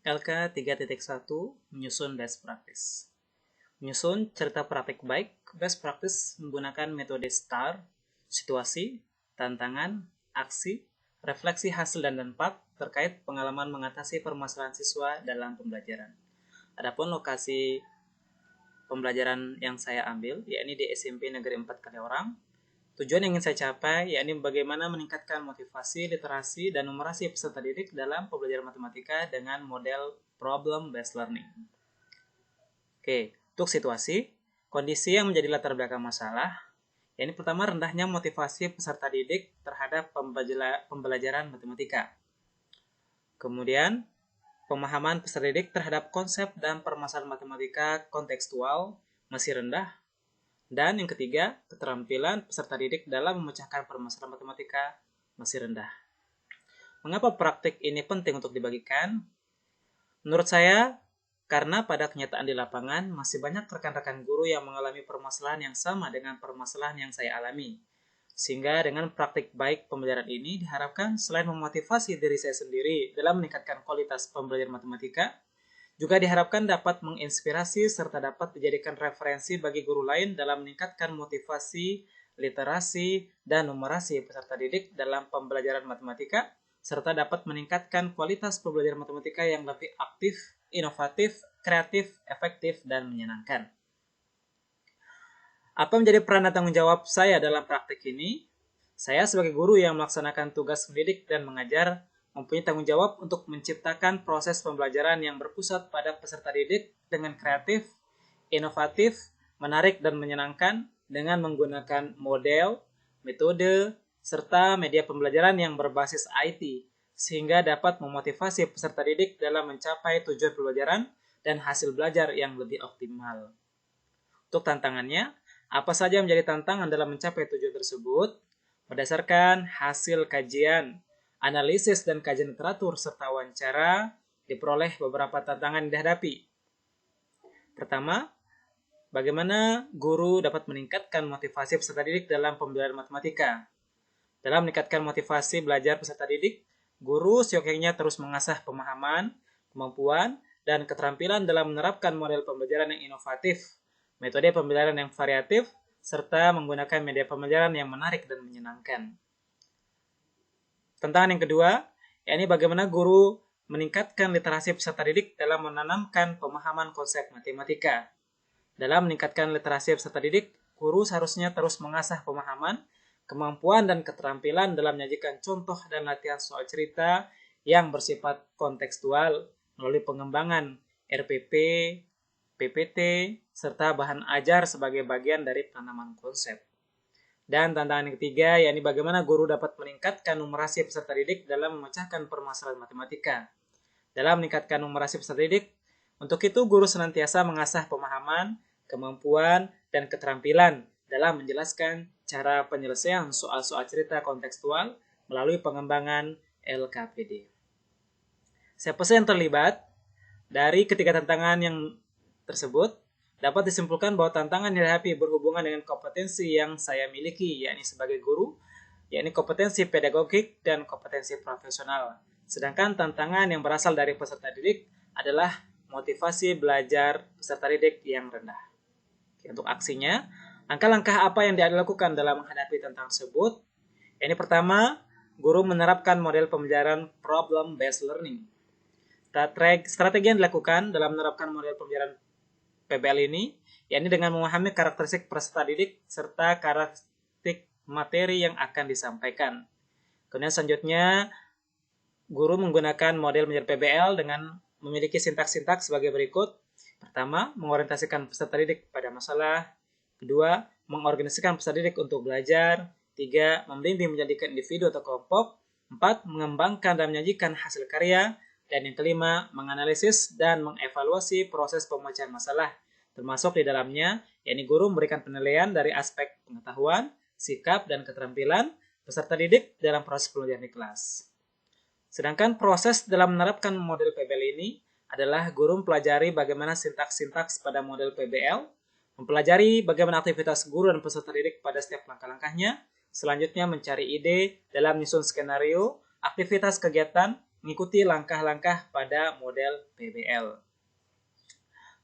LK 3.1 Menyusun Best Practice. Menyusun cerita praktik baik, best practice menggunakan metode STAR, situasi, tantangan, aksi, refleksi hasil dan dampak terkait pengalaman mengatasi permasalahan siswa dalam pembelajaran. Adapun lokasi pembelajaran yang saya ambil, yakni di SMP Negeri 4 Kaliorang. Tujuan yang ingin saya capai, yakni bagaimana meningkatkan motivasi, literasi, dan numerasi peserta didik dalam pembelajaran matematika dengan model problem-based learning. Oke, untuk situasi, kondisi yang menjadi latar belakang masalah, yakni pertama rendahnya motivasi peserta didik terhadap pembelajaran matematika. Kemudian, pemahaman peserta didik terhadap konsep dan permasalahan matematika kontekstual masih rendah. Dan yang ketiga, keterampilan peserta didik dalam memecahkan permasalahan matematika masih rendah. Mengapa praktik ini penting untuk dibagikan? Menurut saya, karena pada kenyataan di lapangan masih banyak rekan-rekan guru yang mengalami permasalahan yang sama dengan permasalahan yang saya alami. Sehingga dengan praktik baik pembelajaran ini diharapkan selain memotivasi diri saya sendiri dalam meningkatkan kualitas pembelajaran matematika, juga diharapkan dapat menginspirasi serta dapat dijadikan referensi bagi guru lain dalam meningkatkan motivasi, literasi, dan numerasi peserta didik dalam pembelajaran matematika, serta dapat meningkatkan kualitas pembelajaran matematika yang lebih aktif, inovatif, kreatif, efektif, dan menyenangkan. Apa menjadi peran dan tanggung jawab saya dalam praktik ini? Saya sebagai guru yang melaksanakan tugas mendidik dan mengajar mempunyai tanggung jawab untuk menciptakan proses pembelajaran yang berpusat pada peserta didik dengan kreatif, inovatif, menarik, dan menyenangkan dengan menggunakan model, metode, serta media pembelajaran yang berbasis IT, sehingga dapat memotivasi peserta didik dalam mencapai tujuan pembelajaran dan hasil belajar yang lebih optimal. Untuk tantangannya, apa saja yang menjadi tantangan dalam mencapai tujuan tersebut? Berdasarkan hasil kajian, analisis dan kajian literatur serta wawancara, diperoleh beberapa tantangan yang dihadapi. Pertama, bagaimana guru dapat meningkatkan motivasi peserta didik dalam pembelajaran matematika? Dalam meningkatkan motivasi belajar peserta didik, guru seyogyanya terus mengasah pemahaman, kemampuan, dan keterampilan dalam menerapkan model pembelajaran yang inovatif, metode pembelajaran yang variatif, serta menggunakan media pembelajaran yang menarik dan menyenangkan. Tantangan yang kedua, yakni bagaimana guru meningkatkan literasi peserta didik dalam menanamkan pemahaman konsep matematika. Dalam meningkatkan literasi peserta didik, guru seharusnya terus mengasah pemahaman, kemampuan, dan keterampilan dalam menyajikan contoh dan latihan soal cerita yang bersifat kontekstual melalui pengembangan RPP, PPT, serta bahan ajar sebagai bagian dari penanaman konsep. Dan tantangan yang ketiga, yakni bagaimana guru dapat meningkatkan numerasi peserta didik dalam memecahkan permasalahan matematika. Dalam meningkatkan numerasi peserta didik, untuk itu guru senantiasa mengasah pemahaman, kemampuan, dan keterampilan dalam menjelaskan cara penyelesaian soal-soal cerita kontekstual melalui pengembangan LKPD. Siapa saja yang terlibat dari ketiga tantangan yang tersebut? Dapat disimpulkan bahwa tantangan yang dihadapi berhubungan dengan kompetensi yang saya miliki, yakni sebagai guru, yakni kompetensi pedagogik dan kompetensi profesional. Sedangkan tantangan yang berasal dari peserta didik adalah motivasi belajar peserta didik yang rendah. Untuk aksinya, langkah-langkah apa yang dilakukan dalam menghadapi tantangan tersebut? Ini pertama, guru menerapkan model pembelajaran problem-based learning. Strategi yang dilakukan dalam menerapkan model pembelajaran PBL ini, yakni dengan memahami karakteristik peserta didik serta karakteristik materi yang akan disampaikan. Kemudian selanjutnya, guru menggunakan model menjadi PBL dengan memiliki sintaks-sintaks sebagai berikut. Pertama, mengorientasikan peserta didik pada masalah. Kedua, mengorganisasikan peserta didik untuk belajar. Tiga, membimbing menjadikan individu atau kelompok. Empat, mengembangkan dan menyajikan hasil karya. Dan yang kelima, menganalisis dan mengevaluasi proses pemecahan masalah, termasuk di dalamnya, yakni guru memberikan penilaian dari aspek pengetahuan, sikap, dan keterampilan peserta didik dalam proses pembelajaran di kelas. Sedangkan proses dalam menerapkan model PBL ini adalah guru mempelajari bagaimana sintaks-sintaks pada model PBL, mempelajari bagaimana aktivitas guru dan peserta didik pada setiap langkah-langkahnya, selanjutnya mencari ide dalam menyusun skenario, aktivitas kegiatan, mengikuti langkah-langkah pada model PBL.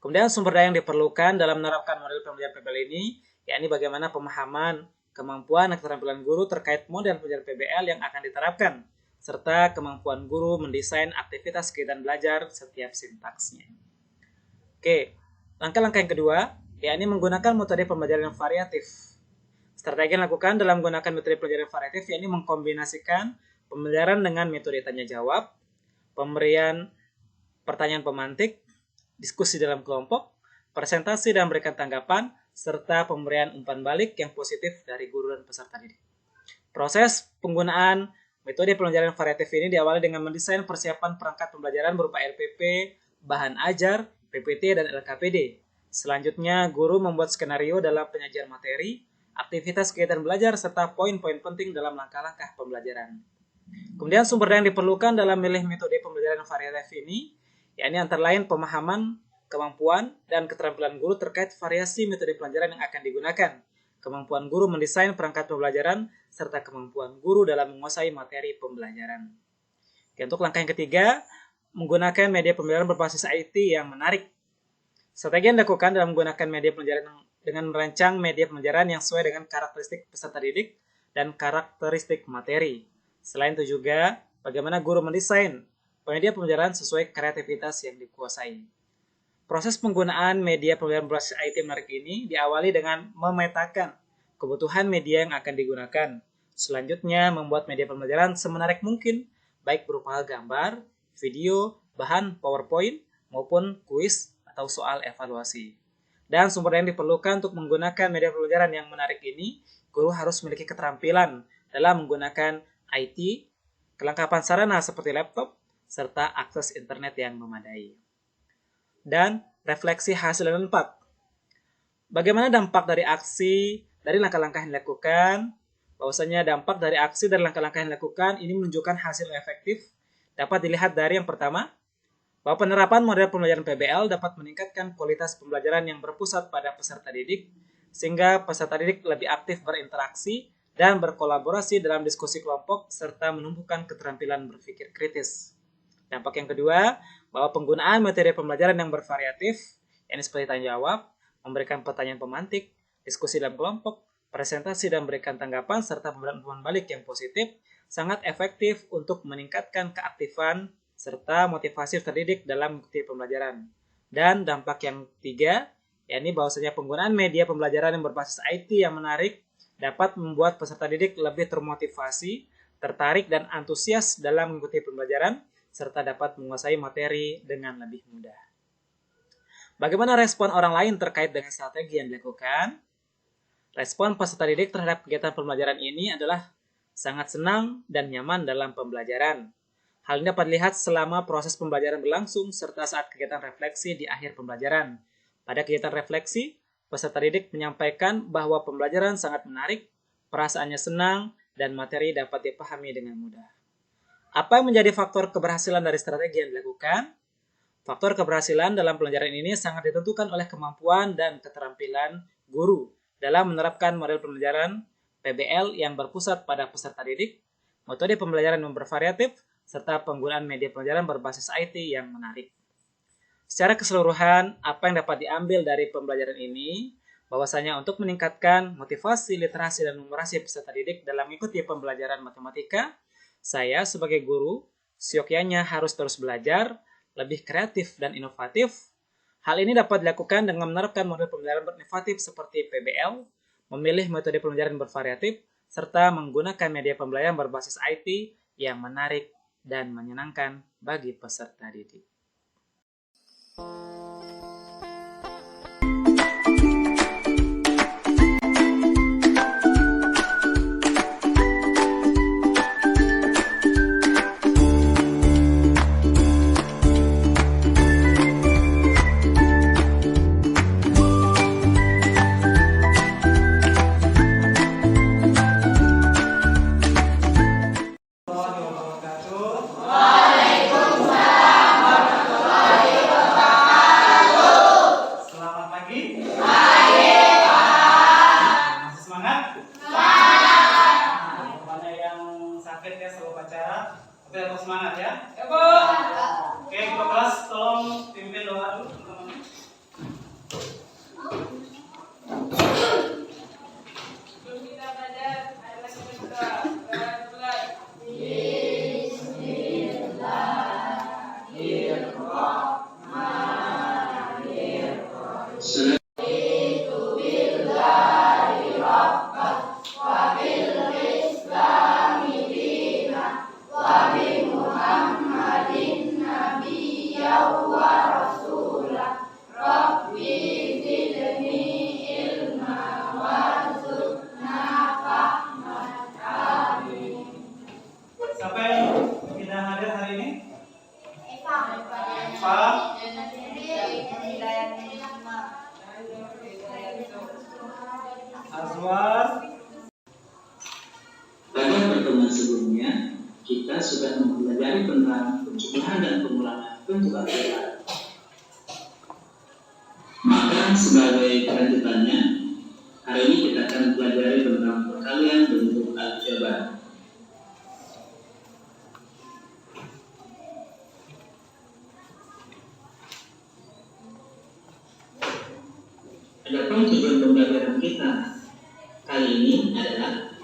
Kemudian sumber daya yang diperlukan dalam menerapkan model pembelajaran PBL ini, yakni bagaimana pemahaman, kemampuan, dan keterampilan guru terkait model pembelajaran PBL yang akan diterapkan, serta kemampuan guru mendesain aktivitas kegiatan belajar setiap sintaksnya. Oke, langkah-langkah yang kedua, yakni menggunakan metode pembelajaran yang variatif. Strategi yang dilakukan dalam menggunakan metode pembelajaran variatif, yakni mengkombinasikan pembelajaran dengan metode tanya-jawab, pemberian pertanyaan pemantik, diskusi dalam kelompok, presentasi dan memberikan tanggapan, serta pemberian umpan balik yang positif dari guru dan peserta didik. Proses penggunaan metode pembelajaran variatif ini diawali dengan mendesain persiapan perangkat pembelajaran berupa RPP, bahan ajar, PPT, dan LKPD. Selanjutnya, guru membuat skenario dalam penyajian materi, aktivitas kegiatan belajar, serta poin-poin penting dalam langkah-langkah pembelajaran. Kemudian sumber daya yang diperlukan dalam memilih metode pembelajaran variatif ini, yakni antara lain pemahaman, kemampuan, dan keterampilan guru terkait variasi metode pelajaran yang akan digunakan, kemampuan guru mendesain perangkat pembelajaran, serta kemampuan guru dalam menguasai materi pembelajaran. Oke, untuk langkah yang ketiga, menggunakan media pembelajaran berbasis IT yang menarik. Strategi yang dilakukan dalam menggunakan media pembelajaran dengan merancang media pembelajaran yang sesuai dengan karakteristik peserta didik dan karakteristik materi. Selain itu juga, bagaimana guru mendesain media pembelajaran sesuai kreativitas yang dikuasai. Proses penggunaan media pembelajaran berbasis IT menarik ini diawali dengan memetakan kebutuhan media yang akan digunakan. Selanjutnya, membuat media pembelajaran semenarik mungkin, baik berupa gambar, video, bahan PowerPoint, maupun kuis atau soal evaluasi. Dan sumber yang diperlukan untuk menggunakan media pembelajaran yang menarik ini, guru harus memiliki keterampilan dalam menggunakan IT, kelengkapan sarana seperti laptop, serta akses internet yang memadai. Dan refleksi hasil dan 4. Bagaimana dampak dari aksi dari langkah-langkah yang dilakukan? Bahwasanya dampak dari aksi dan langkah-langkah yang dilakukan ini menunjukkan hasil efektif dapat dilihat dari yang pertama, bahwa penerapan model pembelajaran PBL dapat meningkatkan kualitas pembelajaran yang berpusat pada peserta didik, sehingga peserta didik lebih aktif berinteraksi dan berkolaborasi dalam diskusi kelompok serta menumbuhkan keterampilan berpikir kritis. Dampak yang kedua, bahwa penggunaan materi pembelajaran yang bervariatif, yakni seperti tanya jawab, memberikan pertanyaan pemantik, diskusi dalam kelompok, presentasi dan memberikan tanggapan, serta pemberian umpan balik yang positif, sangat efektif untuk meningkatkan keaktifan serta motivasi terdidik dalam mengikuti pembelajaran. Dan dampak yang ketiga, yakni bahwasanya penggunaan media pembelajaran yang berbasis IT yang menarik dapat membuat peserta didik lebih termotivasi, tertarik, dan antusias dalam mengikuti pembelajaran, serta dapat menguasai materi dengan lebih mudah. Bagaimana respon orang lain terkait dengan strategi yang dilakukan? Respon peserta didik terhadap kegiatan pembelajaran ini adalah sangat senang dan nyaman dalam pembelajaran. Hal ini dapat dilihat selama proses pembelajaran berlangsung serta saat kegiatan refleksi di akhir pembelajaran. Pada kegiatan refleksi, peserta didik menyampaikan bahwa pembelajaran sangat menarik, perasaannya senang, dan materi dapat dipahami dengan mudah. Apa yang menjadi faktor keberhasilan dari strategi yang dilakukan? Faktor keberhasilan dalam pembelajaran ini sangat ditentukan oleh kemampuan dan keterampilan guru dalam menerapkan model pembelajaran PBL yang berpusat pada peserta didik, metode pembelajaran yang bervariatif, serta penggunaan media pembelajaran berbasis IT yang menarik. Secara keseluruhan, apa yang dapat diambil dari pembelajaran ini? Bahwasanya untuk meningkatkan motivasi, literasi, dan numerasi peserta didik dalam mengikuti pembelajaran matematika, saya sebagai guru, seyogyanya harus terus belajar, lebih kreatif dan inovatif. Hal ini dapat dilakukan dengan menerapkan model pembelajaran berinovatif seperti PBL, memilih metode pembelajaran bervariatif, serta menggunakan media pembelajaran berbasis IT yang menarik dan menyenangkan bagi peserta didik. keluar. Pada pertemuan sebelumnya, kita sudah mempelajari tentang penjumlahan dan pengulangan bentuk aljabar. Maka sebagai kelanjutannya, hari ini kita akan pelajari tentang perkalian bentuk aljabar. Adapun tujuan pembelajaran kita kali ini adalah,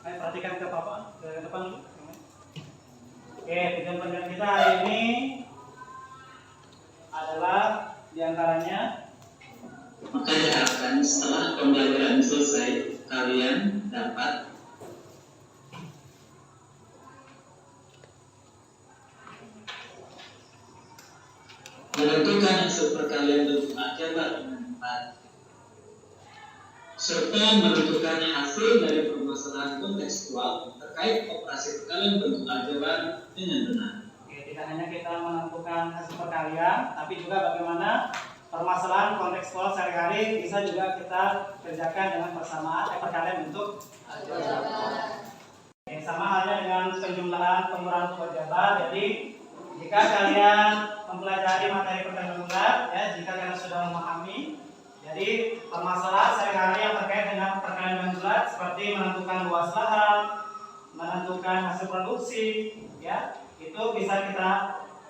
perhatikan ke Bapak, ke depan dulu. Oke, tujuan pembelajaran kita hari ini adalah diantaranya, maka diharapkan setelah pembelajaran selesai, kalian dapat menentukan hasil perkalian bentuk aljabar dengan tepat, serta menentukan hasil dari permasalahan kontekstual terkait operasi perkalian bentuk aljabar dengan benar. oke, tidak hanya kita menentukan hasil perkalian, tapi juga bagaimana permasalahan kontekstual sehari-hari bisa juga kita kerjakan dengan persamaan perkalian bentuk aljabar. Oke, sama halnya dengan penjumlahan pengurangan aljabar. Jadi jika kalian mempelajari materi perkalian bulat, ya, jika kalian sudah memahami, jadi permasalahan sehari-hari yang terkait dengan perkalian bulat seperti menentukan luas lahan, menentukan hasil produksi, ya, itu bisa kita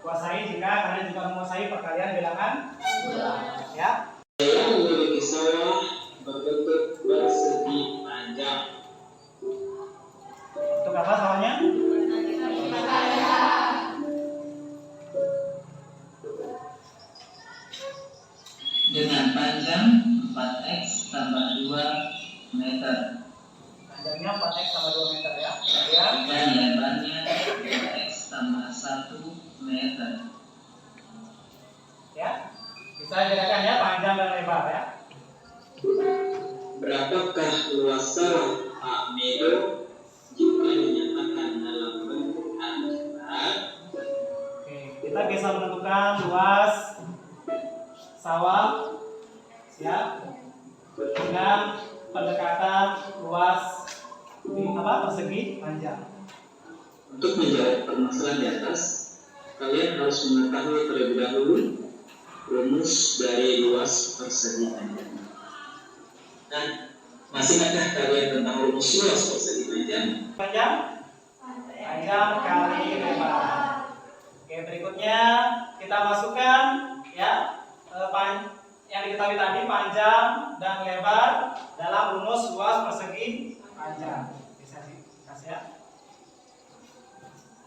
kuasai jika kalian juga menguasai perkalian bilangan bulat, ya. Saya memiliki sawah berbentuk persegi panjang. Untuk apa sawahnya? Dengan panjang 4x tambah 2 meter. Panjangnya 4x tambah 2 meter, ya. Kemudian Dan lebarnya 2x tambah 1 meter. ya, bisa dibedakan ya panjang dan lebar, ya. Berapakah luas sawah Pak Medo jika dinyatakan dalam bentuk aljabar? Oke, kita bisa menentukan luas sawah, ya, dengan pendekatan luas persegi panjang. Untuk menjawab permasalahan di atas, kalian harus mengetahui terlebih dahulu rumus dari luas persegi panjang. Nah, masih ingatkah kalian tentang rumus luas persegi panjang? Panjang kali lebar. Oke, berikutnya kita masukkan, ya, yang diketahui tadi panjang dan lebar dalam rumus luas persegi panjang. Bisa dikasih, ya.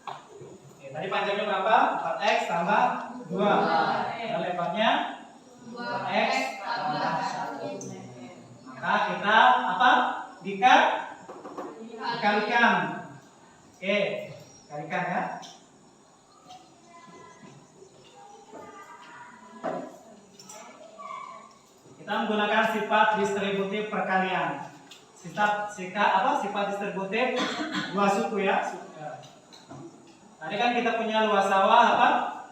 Oke, tadi panjangnya berapa? 4x tambah 2. Dan lebarnya 2x tambah 1. Maka kita apa? Dikalikan. Oke, kalikan, ya. Kita menggunakan sifat distributif perkalian. Sifat distributif dua suku, ya. Tadi kan kita punya luas sawah apa?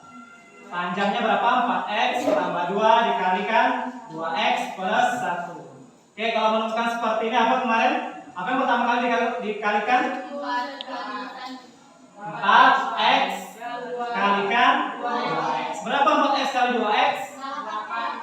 Panjangnya berapa? 4x tambah 2 dikalikan 2x plus 1. Oke, kalau menemukan seperti ini apa kemarin? Apa yang pertama kali dikalikan? 4x kalikan 2x. Berapa 4x kali 2x?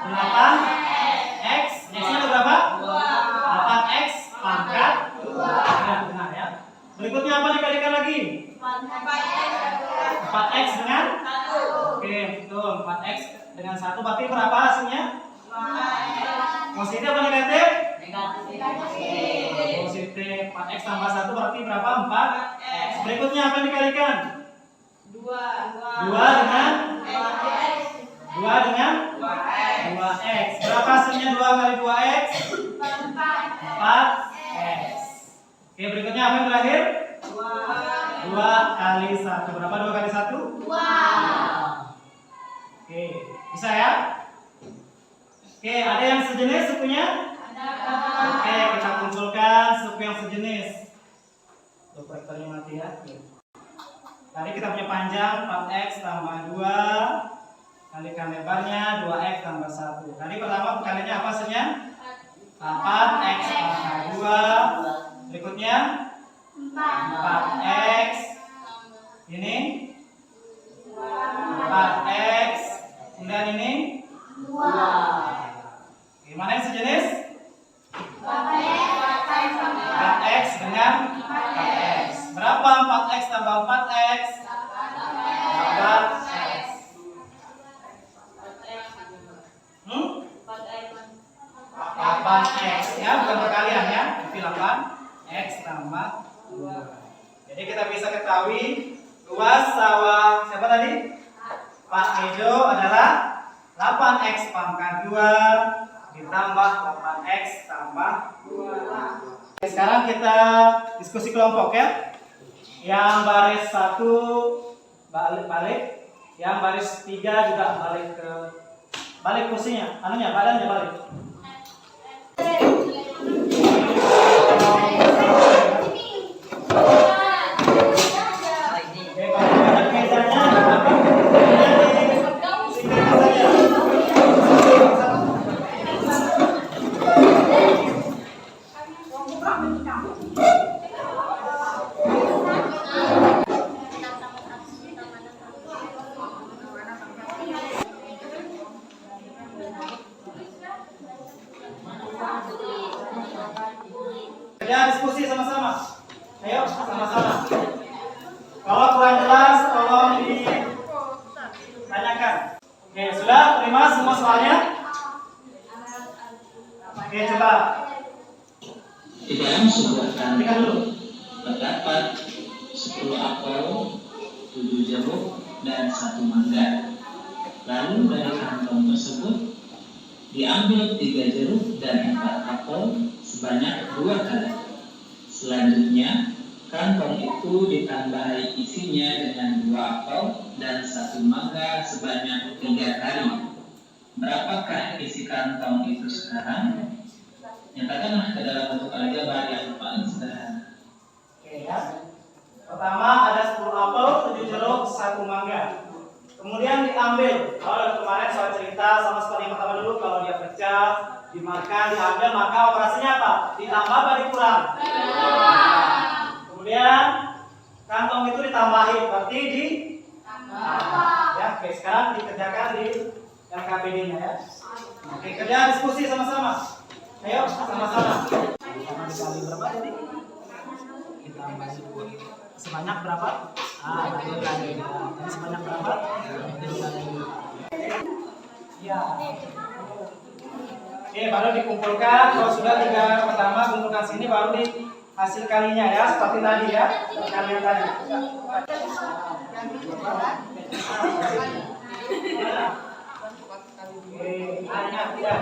8x. X-nya ada berapa? 8x pangkat 2. Ya, benar, ya. Berikutnya apa dikalikan lagi? 4x dengan 1. Oke, betul. 4x dengan 1 berarti berapa hasilnya? Positif atau negatif? Negatif. Positif. 4x tambah 1 berarti berapa? 4x. Berikutnya apa dikalikan? 2 dengan 2x. Berapa hasilnya 2 kali 2x? 4x. Oke, berikutnya apa yang terakhir? 2 kali 1. Berapa 2 kali 1? 2. Oke, bisa, ya? Oke, ada yang sejenis sukunya? Oke, kita kumpulkan suku yang sejenis. Proyektornya mati, ya. Tadi kita punya panjang 4x tambah 2 kalikan lebarnya 2x tambah 1. Tadi pertama perkaliannya apa hasilnya? 8x pangkat 2. Berikutnya 4x. Ini 4x. Kemudian ini 2. Gimana yang sejenis? 4x dengan 4x. Berapa 4x tambah 4x? 8x. 8x ya, bukan perkalian ya. Jadi 8x tambah 2. Jadi kita bisa ketahui luas sawah siapa tadi? Pak Ejo adalah 8x pangkat 2 ditambah 8x tambah 2. Sekarang kita diskusi kelompok ya. Yang baris 1 balik, yang baris 3 juga balik kursinya, badannya balik. Ya, diskusi sama-sama. Ayo, sama-sama. Kalau kurang jelas, tolong ditanyakan. Oke, sudah terima semua soalnya? Oke, coba. Di dalam sebuah kantong terdapat 10 apel, 7 jeruk, dan 1 mangga. Lalu dari kantong tersebut diambil 3 jeruk dan 4 apel sebanyak 2 kali. Selanjutnya, kantong itu ditambahi isinya dengan 2 apel dan 1 mangga sebanyak 3 kali. Berapakah isi kantong itu sekarang? Nyatakanlah ke dalam bentuk aljabar yang paling sederhana. Oke ya. Pertama ada 10 apel, 7 jeruk, 1 mangga. Kemudian diambil. Kalau kemarin soal cerita sama seperti yang pertama dulu, kalau dia pecah, dimakan, diambil, maka operasinya apa? Ditambah apa dikurang? Kemudian kantong itu ditambahi, berarti ya. Oke, sekarang dikerjakan di LKPD-nya ya. Oke, kerja diskusi sama-sama. Ayo, sama-sama. Dikali berapa tadi? Kita bagi sebanyak berapa? Jadi sebanyak berapa? Ya. Oke, baru dikumpulkan. Kalau sudah 3 pertama kumpulkan sini, baru di hasil kalinya ya, seperti tadi ya, kalian tadi. Banyak ya.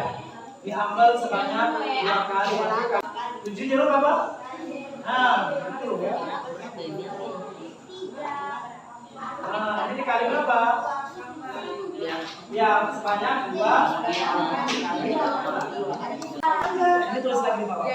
Diambil sebanyak 2 kali. 7 jeruk apa? Betul ya. Ini dikali berapa? Ya, sebanyak 2 kali. Ini tulis lagi di bawah.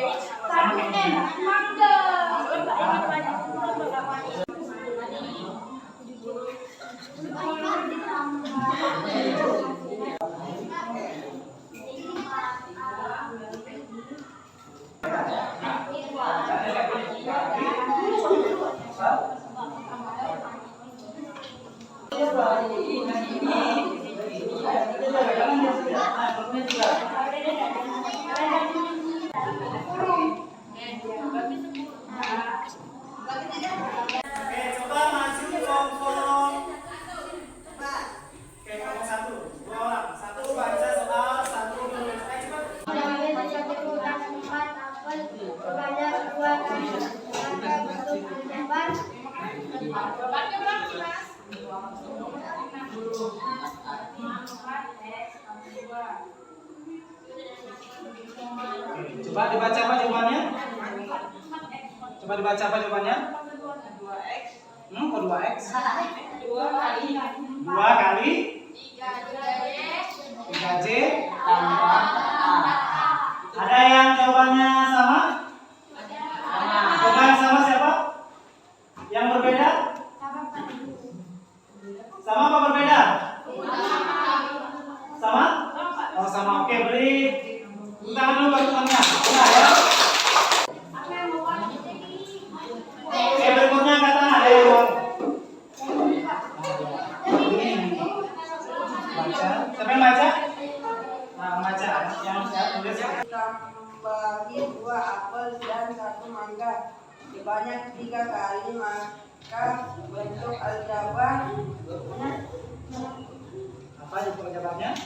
Coba dibaca apa jawabannya? Coba dibaca apa jawabannya? 2x. Kok 2x? 2 kali 3J tambah A. Ada yang jawabannya sama? Jawaban sama siapa? Yang berbeda? Sama apa berbeda? Sama? Oh sama. Oke, beri tangan dulu buat temannya. Baca. Siapa yang baca? Nah, baca. Yang saya tulis. Tambahin 2 apel dan 1 mangga sebanyak 3 kali, maka bentuk aljabar Apa bentuk aljabarnya?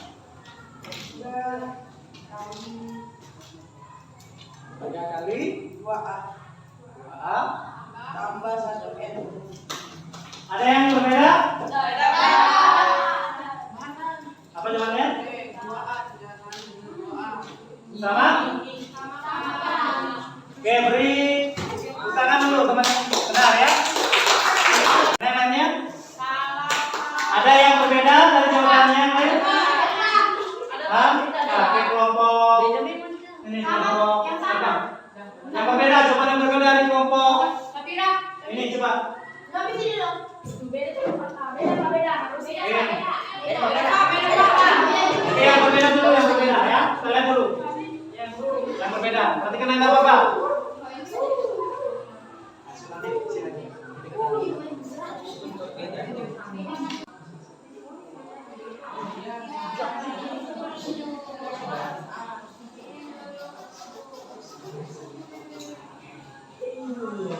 3 kali 2A 2A tambah 1N. Ada yang berbeda? Apa jawabannya? 2A tidak kali 2A. Sama? Oke, beri tangan dulu teman-teman. Benar ya? Ada yang lainnya? Ada yang berbeda dari jawabannya yang lain? Hah? Oke, kelompok ini kelompok apa? Yang berbeda, coba yang berbeda dari kelompok ini coba. Oke, yang berbeda dulu, yang berbeda ya. Kita lihat dulu. Yang berbeda. Perhatikan Anda Bapak.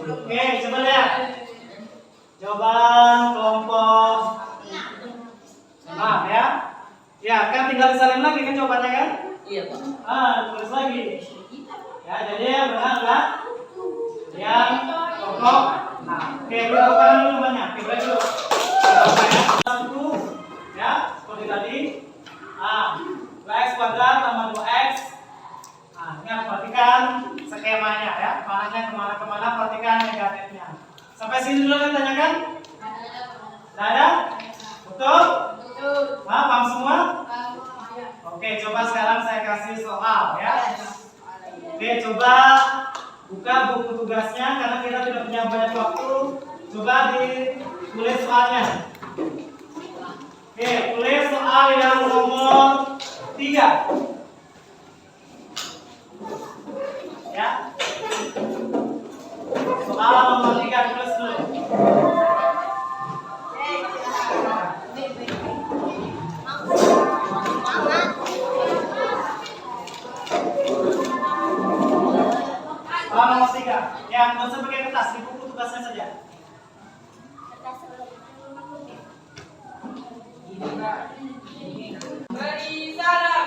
Oke, coba lihat. Jawaban kelompok ya. Ya, kan tinggal disalin lagi kan jawabannya kan? Iya, Pak. Tulis lagi. Ya, jadi yang benar adalah yang kelompok. Nah, oke, kita bukan dulu namanya. Oke, beri dulu. Satu, ya, seperti tadi. 2x kuadrat tambah 2x. Nah, ingat perhatikan skemanya ya. Mananya kemana-kemana, perhatikan negatifnya. Sampai sini dulu kan tanyakan? Tidak ada? Betul? Paham semua? Oke, coba sekarang saya kasih soal ya. Oke, coba buka buku tugasnya karena kita tidak punya banyak waktu. Coba ditulis soalnya. Oke, tulis soal yang nomor 3. Ya. Soal nomor 3 tulis dulu. Soal nomor 3. Yang nggak usah pakai kertas, di buku tugasnya saja. Beri salam.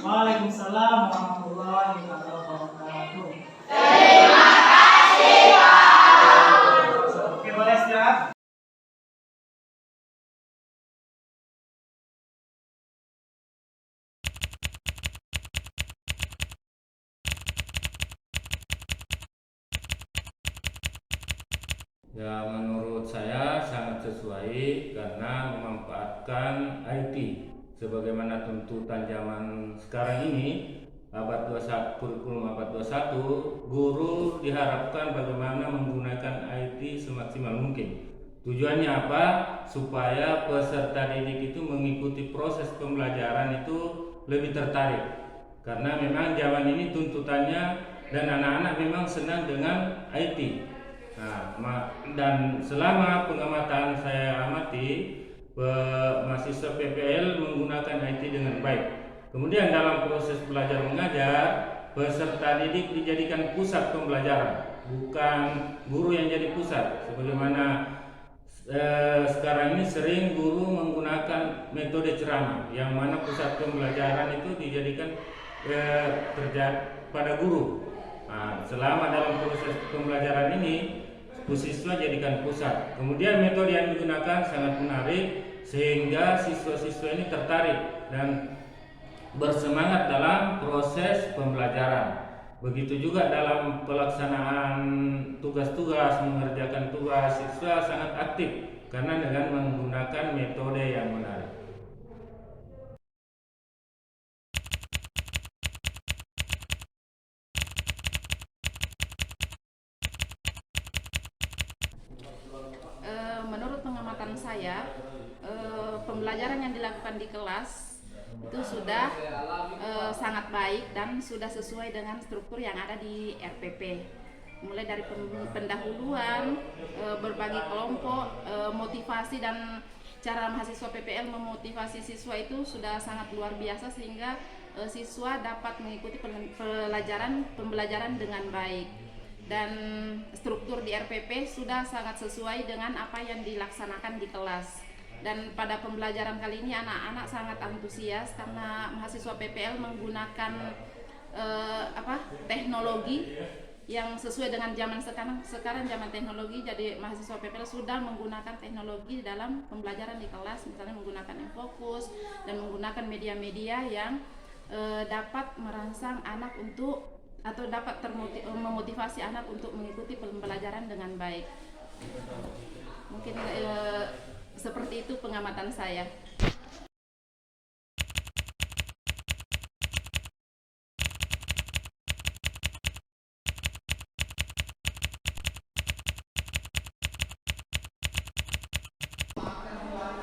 Waalaikumsalam warahmatullahi wabarakatuh. Oke, boleh istirahat. Ya, menurut saya sangat sesuai karena memanfaatkan IT sebagaimana tuntutan zaman sekarang ini, abad 21, kurikulum abad 21, guru diharapkan bagaimana menggunakan IT semaksimal mungkin. Tujuannya apa? Supaya peserta didik itu mengikuti proses pembelajaran itu lebih tertarik. Karena memang zaman ini tuntutannya dan anak-anak memang senang dengan IT. Nah, dan selama pengamatan saya amati, mahasiswa PPL menggunakan IT dengan baik. Kemudian dalam proses belajar mengajar, peserta didik dijadikan pusat pembelajaran, bukan guru yang jadi pusat. Sebagaimana sekarang ini sering guru menggunakan metode ceramah, yang mana pusat pembelajaran itu dijadikan terjadi pada guru. Nah, selama dalam proses pembelajaran ini, siswa jadikan pusat. Kemudian metode yang digunakan sangat menarik sehingga siswa-siswa ini tertarik dan bersemangat dalam proses pembelajaran. Begitu juga dalam pelaksanaan tugas-tugas, mengerjakan tugas, siswa sangat aktif karena dengan menggunakan metode yang menarik. Menurut pengamatan saya, pembelajaran yang dilakukan di kelas itu sudah sangat baik dan sudah sesuai dengan struktur yang ada di RPP. Mulai dari pendahuluan, berbagi kelompok, motivasi, dan cara mahasiswa PPL memotivasi siswa itu sudah sangat luar biasa sehingga siswa dapat mengikuti pembelajaran dengan baik. Dan struktur di RPP sudah sangat sesuai dengan apa yang dilaksanakan di kelas. Dan pada pembelajaran kali ini anak-anak sangat antusias karena mahasiswa PPL menggunakan teknologi yang sesuai dengan zaman sekarang zaman teknologi. Jadi mahasiswa PPL sudah menggunakan teknologi dalam pembelajaran di kelas, misalnya menggunakan Infokus dan menggunakan media-media yang dapat merangsang anak untuk atau dapat memotivasi anak untuk mengikuti pembelajaran dengan baik. Mungkin seperti itu pengamatan saya.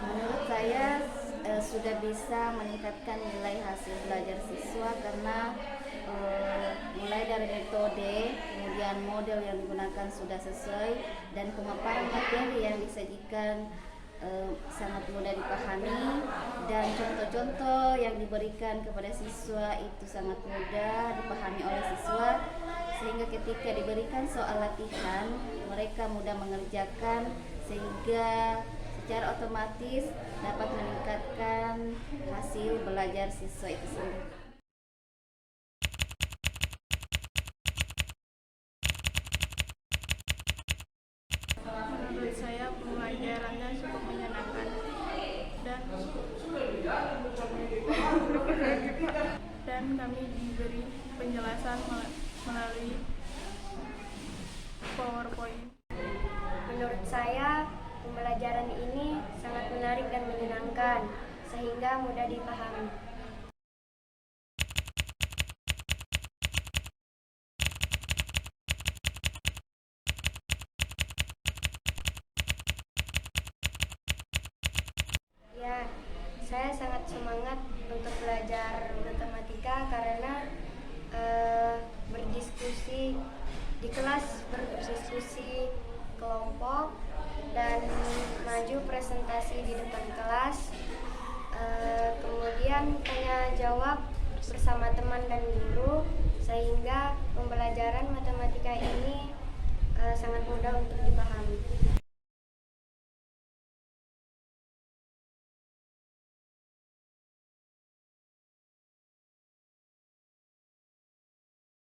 Menurut saya sudah bisa meningkatkan nilai hasil belajar siswa karena mulai dari metode, kemudian model yang digunakan sudah sesuai, dan pemaparan materi yang disajikan sangat mudah dipahami, dan contoh-contoh yang diberikan kepada siswa itu sangat mudah dipahami oleh siswa, sehingga ketika diberikan soal latihan mereka mudah mengerjakan sehingga secara otomatis dapat meningkatkan hasil belajar siswa itu sendiri. Menurut saya pembelajarannya cukup menyenangkan dan kami diberi penjelasan melalui PowerPoint. Menurut saya pembelajaran ini sangat menarik dan menyenangkan sehingga mudah dipahami. Ya, saya sangat semangat untuk belajar matematika karena berdiskusi di kelas, berdiskusi kelompok, dan maju presentasi di depan kelas, kemudian tanya jawab bersama teman dan guru, sehingga pembelajaran matematika ini sangat mudah untuk dipahami.